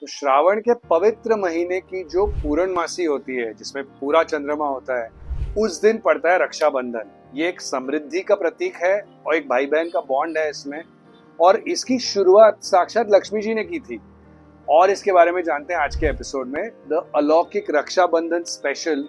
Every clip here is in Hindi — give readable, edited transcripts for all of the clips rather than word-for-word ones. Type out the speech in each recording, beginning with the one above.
तो श्रावण के पवित्र महीने की जो पूर्णमासी होती है, जिसमें पूरा चंद्रमा होता है, उस दिन पड़ता है रक्षाबंधन। ये एक समृद्धि का प्रतीक है और एक भाई बहन का बॉन्ड है इसमें। और इसकी शुरुआत साक्षात लक्ष्मी जी ने की थी। और इसके बारे में जानते हैं आज के एपिसोड में, the Alaukik Rakshabandhan special,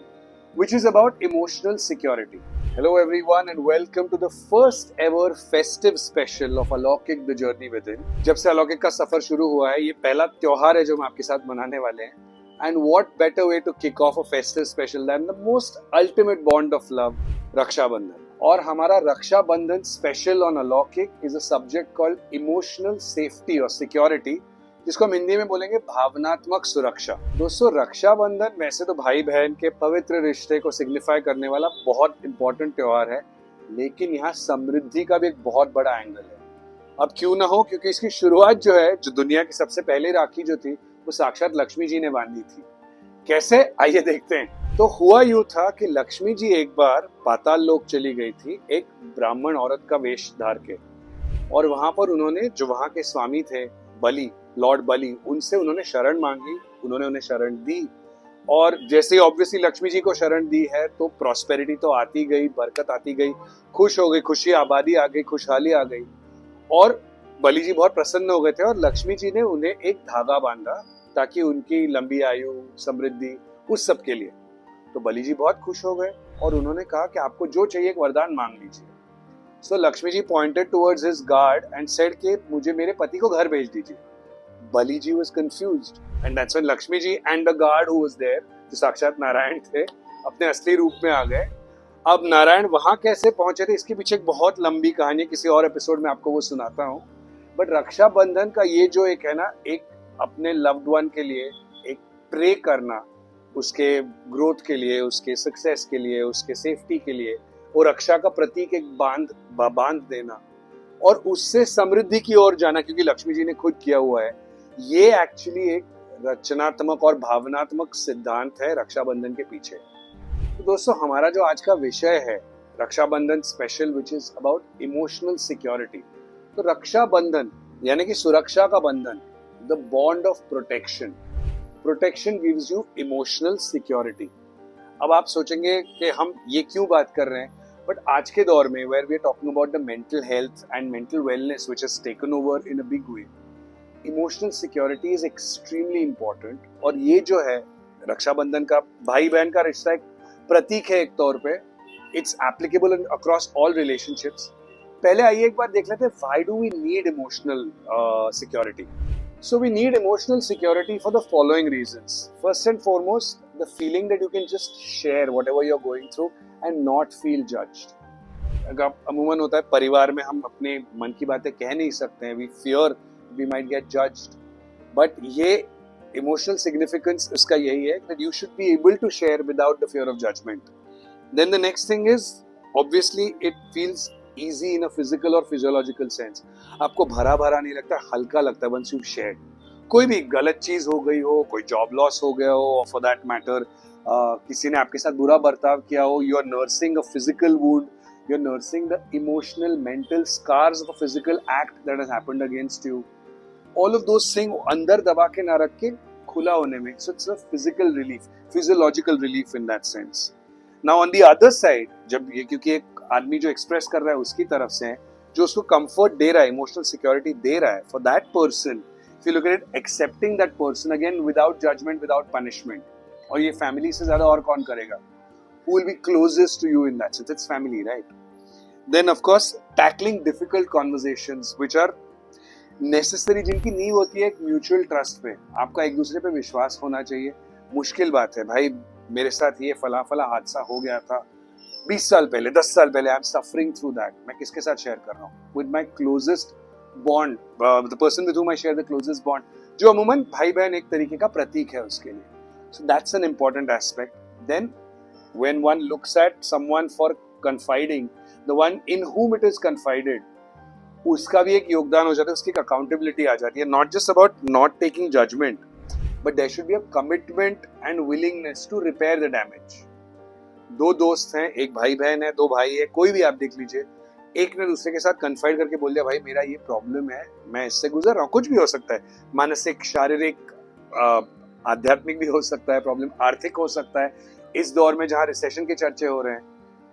which is about emotional security. Hello everyone and welcome to the first ever festive special of Alaukik The Journey Within. जब से अलौकिक का सफर शुरू हुआ है, ये पहला त्योहार है जो हम आपके साथ मनाने वाले हैं. And what better way to kick off a festive special than the most ultimate bond of love, Rakshabandhan. और हमारा रक्षाबंधन स्पेशल ऑन अलौकिक is a subject called emotional safety or security, जिसको हम हिंदी में बोलेंगे भावनात्मक सुरक्षा. दोस्तों, रक्षाबंधन वैसे तो भाई बहन के पवित्र रिश्ते को सिग्निफाई करने वाला बहुत इंपॉर्टेंट त्योहार है, लेकिन यहाँ समृद्धि का भी एक बहुत बड़ा एंगल है. अब क्यों ना हो, क्योंकि इसकी शुरुआत जो है, जो दुनिया की सबसे पहली राखी जो थी, वो साक्षात लक्ष्मी जी ने बांधी थी. कैसे, आइए देखते हैं. तो हुआ यूं था कि लक्ष्मी जी एक बार पाताल लोक चली गई थी एक ब्राह्मण औरत का वेश धार के, और वहां पर उन्होंने, जो वहां के स्वामी थे बलि, लॉर्ड बलि, उनसे उन्होंने शरण मांगी. उन्होंने उन्हें शरण दी, और जैसे ऑब्वियसली लक्ष्मी जी को शरण दी है तो प्रॉस्पेरिटी तो आती गई, बरकत आती गई, खुश हो गई, खुशी आबादी आ गई, खुशहाली आ गई. और बलि जी बहुत प्रसन्न हो गए थे और लक्ष्मी जी ने उन्हें एक धागा बांधा ताकि उनकी लंबी आयु, समृद्धि, उस सब के लिए. तो बलि जी बहुत खुश हो गए और उन्होंने कहा कि आपको जो चाहिए एक वरदान मांग लीजिए. So Lakshmi ji pointed towards his guard and said कि मुझे मेरे पति को घर भेज दीजिए. Bali ji was confused, and that's when Lakshmi ji and the guard who was there, जो साक्षात नारायण थे, अपने असली रूप में आ गए. अब नारायण वहां कैसे पहुंचे थे, इसके पीछे एक बहुत लंबी कहानी है, किसी और एपिसोड में आपको वो सुनाता हूँ. बट रक्षाबंधन का ये जो एक है ना, एक अपने लव्ड वन के लिए एक प्रे करना, उसके ग्रोथ के लिए, उसके सक्सेस के लिए, उसके सेफ्टी के लिए, और रक्षा का प्रतीक एक बांध देना और उससे समृद्धि की ओर जाना, क्योंकि लक्ष्मी जी ने खुद किया हुआ है. ये एक्चुअली एक रचनात्मक और भावनात्मक सिद्धांत है रक्षाबंधन के पीछे. तो दोस्तों, हमारा जो आज का विषय है Rakshabandhan special, which is about emotional security. तो रक्षाबंधन यानी कि सुरक्षा का बंधन, the bond of protection. Protection gives you emotional security. अब आप सोचेंगे कि हम ये क्यों बात कर रहे हैं, बट आज के दौर में where we are talking about the mental health and mental wellness which has taken over in a big way, emotional security is extremely important. और ये जो है रक्षाबंधन का भाई बहन का रिश्ता एक प्रतीक है एक तौर पे. It's applicable across all relationships. पहले आइए एक बार देख लेते हैं, why do we need emotional security. So we need emotional security for the following reasons. First and foremost, the feeling that you can just share whatever you are going through and not feel judged. अमूमन होता है परिवार में, हम अपने मन की बातें कह नहीं सकते हैं, we fear we might get judged. But ये emotional significance इसका यही है that you should be able to share without the fear of judgment. Then the next thing is, obviously it feels easy in a physical or physiological sense. आपको भरा भरा नहीं लगता, हल्का लगता है once you've shared. कोई भी गलत चीज हो गई हो, कोई जॉब लॉस हो गया हो, or for that matter किसी ने आपके साथ बुरा बर्ताव किया हो, you are nursing a physical wound, you are nursing the emotional, mental scars of a physical act that has happened against you. All of those things अंदर दबा के ना रख के खुला होने में. So it's a physical relief, physiological relief in that sense. Now on the other side, जब ये, क्योंकि एक आदमी जो एक्सप्रेस कर रहा है उसकी तरफ से, जो उसको कंफर्ट दे रहा है, इमोशनल सिक्योरिटी दे रहा है, for that person, if you look at it, accepting that person again without judgment, without punishment. और ये फैमिली से ज्यादा और कौन करेगा? Who will be closest to you in that sense? It's family, right? Then of course, tackling difficult conversations which are necessary, जिनकी नींव होती है एक म्यूचुअल ट्रस्ट पे. आपका एक दूसरे पे विश्वास होना चाहिए. मुश्किल बात है भाई, मेरे साथ ये फला हादसा हो गया था 20 साल पहले, 10 साल पहले, I am suffering through that. मैं किसके साथ शेयर कर रहा हूँ? With my closest bond, the person with whom I share the closest bond, जो अमूमन भाई बहन एक तरीके का प्रतीक है उसके लिए. So that's an important aspect. Then when one looks at someone for confiding, the one in whom it is confided, उसका भी एक योगदान हो जाता है, उसकी एक अकाउंटेबिलिटी आ जाती है. Not just about not taking judgement, but there should be a commitment and willingness to repair the damage. दो दोस्त हैं, एक भाई बहन है, दो भाई है, कोई भी आप देख लीजिए, एक ने दूसरे के साथ कन्फाइड करके बोल दिया भाई मेरा ये प्रॉब्लम है, मैं इससे गुजर रहा हूँ, कुछ भी हो सकता है, मानसिक, शारीरिक, आध्यात्मिक भी हो सकता है, प्रॉब्लम आर्थिक हो सकता है. इस दौर में जहाँ रिसेशन के चर्चे हो रहे हैं,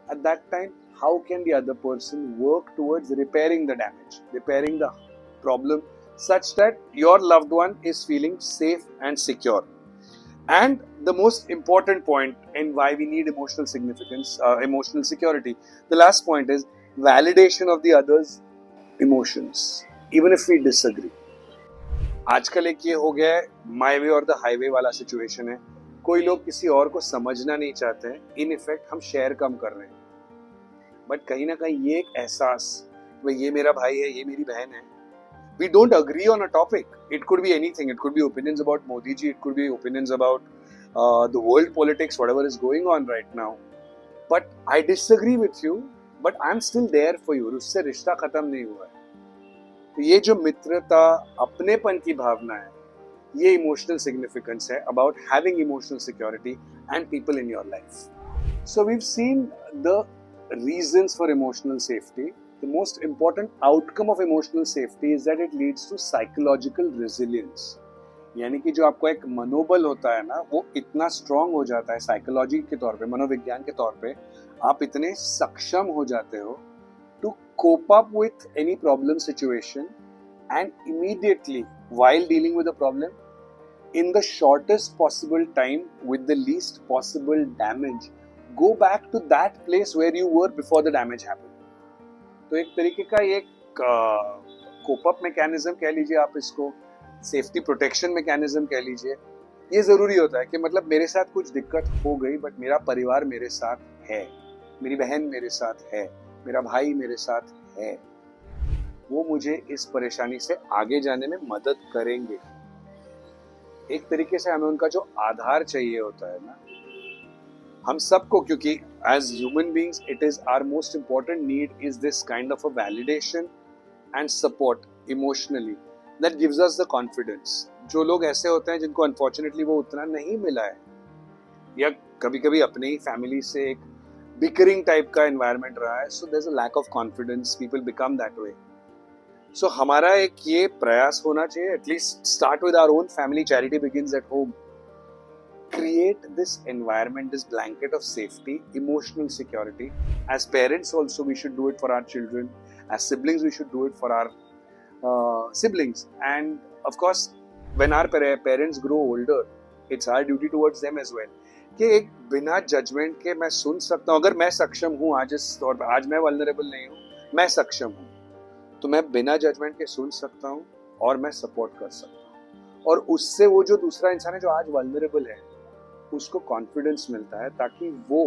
at that time how can the other person work towards repairing the damage, repairing the problem such that your loved one is feeling safe and secure. And the most important point in why we need emotional significance, emotional security, the last point is validation of the other's emotions, even if we disagree. आजकल एक ये हो गया है माई वे और द हाईवे वाला सिचुएशन है. कोई लोग किसी और को समझना नहीं चाहते हैं, इन इफेक्ट हम शेयर कम कर रहे हैं. बट कहीं ना कहीं ये एक एहसास, भाई ये मेरा भाई है, ये मेरी बहन है, we don't agree on a topic. It could be anything. It could be opinions about Modi ji. It could be opinions about the world politics, whatever is going on right now. But I disagree with you. But I'm still there for you. उससे रिश्ता खत्म नहीं हुआ है. तो ये जो मित्रता, अपनेपन की भावना है, ये emotional significance है about having emotional security and people in your life. So we've seen the reasons for emotional safety. The most important outcome of emotional safety is that it leads to psychological resilience. यानी कि जो आपको एक मनोबल होता है ना, वो इतना स्ट्रांग हो जाता है साइकोलॉजी के तौर पे, मनोविज्ञान के तौर पे, आप इतने सक्षम हो जाते हो to cope up with any problem situation and immediately while dealing with a problem in the shortest possible time with the least possible damage go back to that place where you were before the damage happened. तो एक तरीके का एक कोप अप मैकेनिज्म कह लीजिए आप इसको, सेफ्टी प्रोटेक्शन मैकेनिज्म कह लीजिए. ये जरूरी होता है कि मतलब मेरे साथ कुछ दिक्कत हो गई बट मेरा परिवार मेरे साथ है, मेरी बहन मेरे साथ है, मेरा भाई मेरे साथ है, वो मुझे इस परेशानी से आगे जाने में मदद करेंगे. एक तरीके से हमें उनका जो आधार चाहिए होता है ना, हम सबको, क्योंकि as human beings it is our most important need is this kind of a validation and support emotionally that gives us the confidence. जो लोग ऐसे होते हैं जिनको unfortunately वो उतना नहीं मिला है, या कभी कभी अपने ही फैमिली से एक bickering टाइप का environment रहा है, so there's a lack of confidence, people become that way. So हमारा एक ये प्रयास होना चाहिए, at least start with our own family, charity begins at home. Create this environment, this blanket of safety, emotional security. As parents also we should do it for our children. As siblings we should do it for our siblings. And of course when our parents grow older, it's our duty towards them as well. कि एक बिना जजमेंट के मैं सुन सकता हूँ, अगर मैं सक्षम हूँ आज इस तौर पर, आज मैं वल्नरेबल नहीं हूँ, मैं सक्षम हूँ, तो मैं बिना जजमेंट के सुन सकता हूँ और मैं सपोर्ट कर सकता हूँ. और उससे वो जो दूसरा इंसान है जो आज वल्नरेबल है, उसको कॉन्फिडेंस मिलता है ताकि वो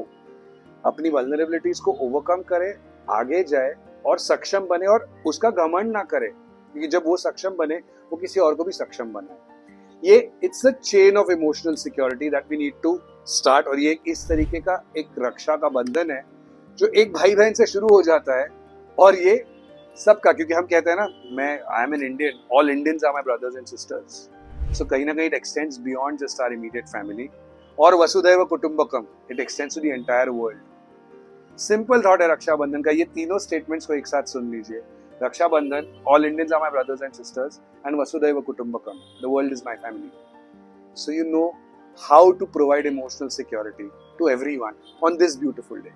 अपनी वल्नरेबिलिटीज को ओवरकम करे, आगे जाए और सक्षम बने, और उसका घमंड ना करे, क्योंकि जब वो सक्षम बने वो किसी और को भी सक्षम बनाए. ये it's a chain of emotional security that we need to start. और ये इस तरीके का एक रक्षा का बंधन है जो एक भाई बहन से शुरू हो जाता है, और ये सबका, क्योंकि हम कहते हैं ना, मैं I am an Indian, all Indians are my brothers and sisters. So कहीं ना कहीं it extends beyond just our immediate family. और वसुधैव कुटुंबकम, it extends to the entire world. Simple thought है रक्षाबंधन का. ये तीनों स्टेटमेंट्स को एक साथ सुन लीजिए. Rakshabandhan, all Indians are my brothers and sisters, and वसुधैव कुटुंबकम, the world is my family. So you know how to provide emotional security to everyone on this beautiful day.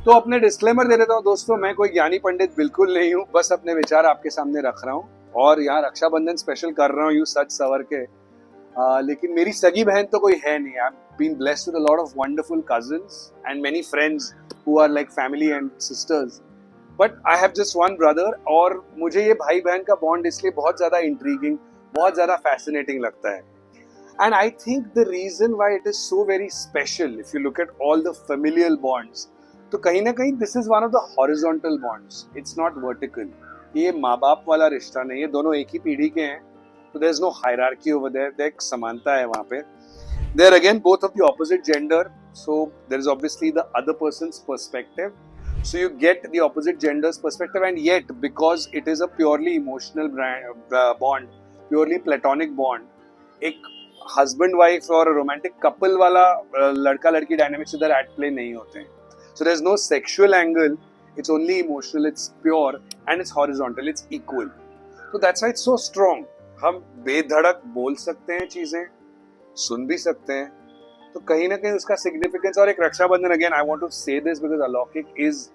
तो अपने डिस्क्लेमर दे देता हूँ दोस्तों, मैं कोई ज्ञानी पंडित बिल्कुल नहीं हूँ, बस अपने विचार आपके सामने रख रहा हूँ और यहाँ रक्षाबंधन स्पेशल कर रहा हूँ यूँ सच सवर के. लेकिन मेरी सगी बहन तो कोई है नहीं. I've been blessed with a lot of wonderful cousins and many friends who are like family and sisters. But I have just one brother, और मुझे ये भाई बहन का बॉन्ड इसलिए बहुत ज़्यादा intriguing, बहुत ज़्यादा fascinating लगता है. And I think the reason why it is so very special, if you look at all the familial bonds, तो कहीं ना कहीं this is one of the horizontal bonds. It's not vertical. ये माँ बाप वाला रिश्ता नहीं है, दोनों एक ही पीढ़ी के हैं. So there's no hierarchy over there. there एक समानता है वहाँ पे. They're again both of the opposite gender, so there is obviously the other person's perspective. So you get the opposite gender's perspective, and yet because it is a purely emotional bond, purely platonic bond, एक husband wife और romantic couple वाला लड़का लड़की dynamics इधर at play नहीं होते हैं. So there's no sexual angle. It's only emotional. It's pure and it's horizontal. It's equal. So that's why it's so strong. हम बेधड़क बोल सकते हैं चीजें, सुन भी सकते हैं। तो कहीं ना कहीं उसका सिग्निफिकेंस, और एक Rakshabandhan, again I want to say this because Alaukik is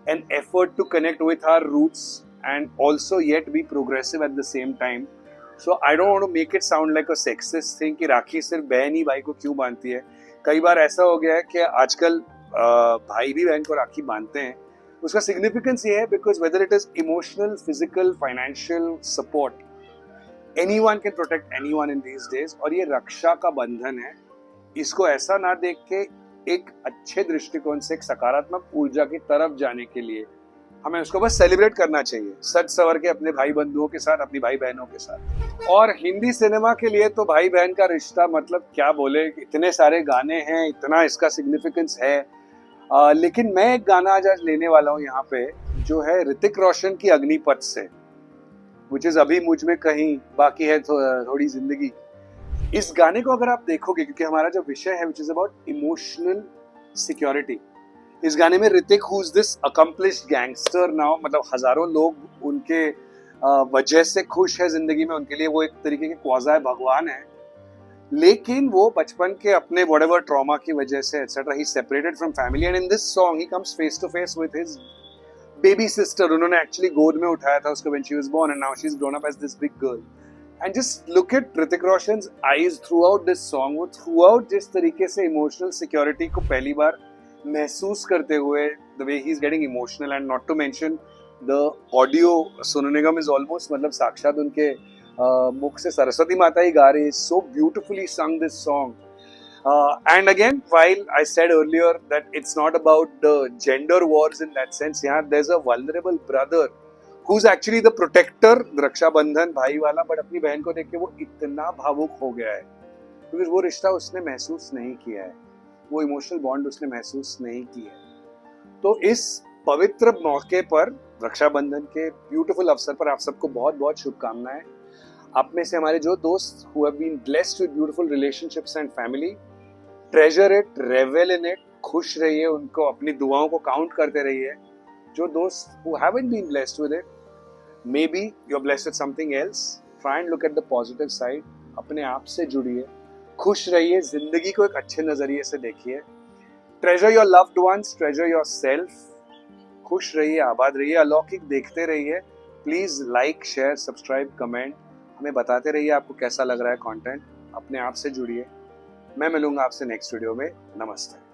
an effort to connect with our roots and also yet be progressive at the same time. So I don't want to make it sound like a sexist thing कि राखी सिर्फ बहन ही भाई को क्यों बांधती है। कई बार ऐसा हो गया है कि आजकल भाई भी बहन को राखी बांधते हैं। उसका सिग्निफिकेंस ये है because whether it is emotional, physical, financial support, anyone can protect anyone in these days. और ये रक्षा का बंधन है, इसको ऐसा ना देख के एक अच्छे दृष्टिकोण से, एक सकारात्मक ऊर्जा की तरफ जाने के लिए हमें उसको बस सेलिब्रेट करना चाहिए, सच सवर के अपने भाई बंधुओं के साथ, अपनी भाई बहनों के साथ। और हिंदी सिनेमा के लिए तो भाई बहन का रिश्ता मतलब क्या बोले, इतने सारे गाने हैं, इतना इसका सिग्निफिकेंस है। लेकिन मैं एक गाना आज लेने वाला हूँ यहाँ पे, जो है ऋतिक रोशन की अग्निपथ से, विच इज अभी मुझ में कहीं बाकी है थोड़ी जिंदगी। इस गाने को अगर आप देखोगे, क्योंकि हमारा जो विषय है विच इज अबाउट इमोशनल सिक्योरिटी, इस गाने में Hrithik who is this accomplished gangster now, मतलब हजारों लोग उनके वजह से खुश है जिंदगी में, उनके लिए वो एक तरीके के क्वाज़ा भगवान है। लेकिन वो बचपन के अपने व्हाटएवर ट्रॉमा की वजह से एटसेट्रा ही separated from family, and in this song he comes face to face with his baby sister. उन्होंने एक्चुअली गोद में उठाया था उसको when she was born, and now she's grown up as this big girl. And just look at Hrithik Roshan's eyes throughout this song. वो throughout जिस तरीके से इमोशनल सिक्योरिटी को पहली बार महसूस करते हुए, the way he's getting emotional, and not to mention the audio, Sonu Nigam is almost मतलब साक्षात उनके मुख से सरस्वती माता ही गा रही है। So beautifully sung this song. And again, while I said earlier that it's not about the gender wars in that sense, yeah, there's a vulnerable brother who's actually the protector, रक्षा बंधन भाई वाला, but अपनी बहन को देख के वो इतना भावुक हो गया है क्योंकि वो रिश्ता उसने महसूस नहीं किया है, वो इमोशनल बॉन्ड उसने महसूस नहीं की है। तो इस पवित्र मौके पर, रक्षाबंधन के ब्यूटीफुल अवसर पर, आप सबको बहुत बहुत शुभकामनाएं। आप में से हमारे जो दोस्त who have been blessed with beautiful relationships and family, treasure it, revel in it, खुश रहिए, उनको अपनी दुआओं को काउंट करते रहिए। जो दोस्त who haven't been blessed with it, maybe you're blessed with something else, try and look at the positive side, अपने आप से जुड़िए, खुश रहिए, जिंदगी को एक अच्छे नजरिए से देखिए। treasure your loved ones, treasure yourself, खुश रहिए, आबाद रहिए, अलौकिक देखते रहिए। Please like, share, subscribe, comment, हमें बताते रहिए आपको कैसा लग रहा है कंटेंट। अपने आप से जुड़िए। मैं मिलूंगा आपसे नेक्स्ट वीडियो में। नमस्ते।